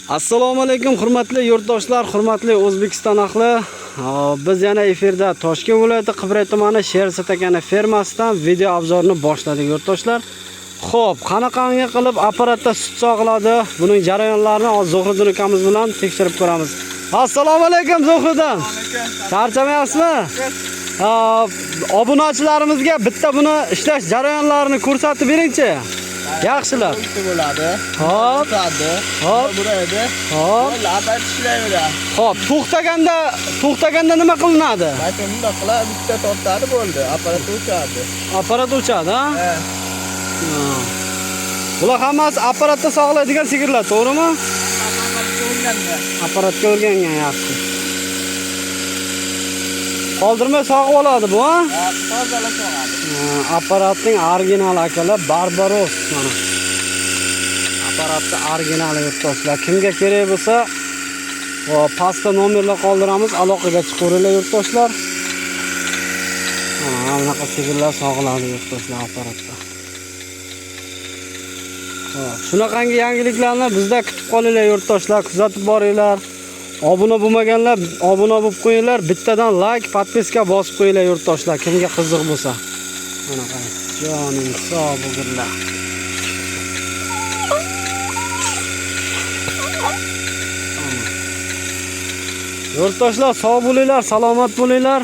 Assalomu alaykum hurmatli yurtdoshlar, hurmatli O'zbekiston ahli. Biz yana efirda Toshkent viloyati Qibray tumani Shersat akani fermasidan video obzorni boshladik yurtdoshlar. Xo'p, qanaqangi qilib apparatda sut sog'iladi? Buning jarayonlarini Zuhriddin akamiz bilan tekshirib ko'ramiz. Assalomu alaykum Zuhriddin. Charchamayapsizmi? Obunachilarimizga bitta buni ishlash jarayonlarini ko'rsatib beringchi. Yaxshilab. bo'ladi. Hop. Hop. Buraydi. Hop. Labat ishlayveradi. Hop, to'xtaganda nima qilinadi? Aytib bunda qilib bitta tortadi bo'ldi. Apparat o'chadi. Apparat o'chadi, ha? Ha. Bular hammasi apparatda sog'laydigan sigirlar, to'g'rimi? Apparatga o'rgangan, yaxshi. Qoldirmay sog'ib oladi bu, ha? Ha, tozalab sog'adi. Apparatning original akalar Barbaros mana. Apparatning originali yurtdoshlar. Kimga kerak bo'lsa, pastda nomerlar qoldiramiz, aloqaga chiqaveringlar yurtdoshlar. Mana bunaqa sigirlar sog'iladi yurtdoshlar apparatda. Shunaqangi yangiliklarni bizda kutib qolinglar yurtdoshlar, kuzatib boringlar. Obuna bo'lmaganlar obuna bo'lib qo'yinglar, bittadan like, podpiska bosib qo'yinglar yurtdoshlar, kimga qiziq bo'lsa. Mana qarang, joning sog' bo'linglar. Yurtdoshlar sog' bo'linglar, salomat bo'linglar.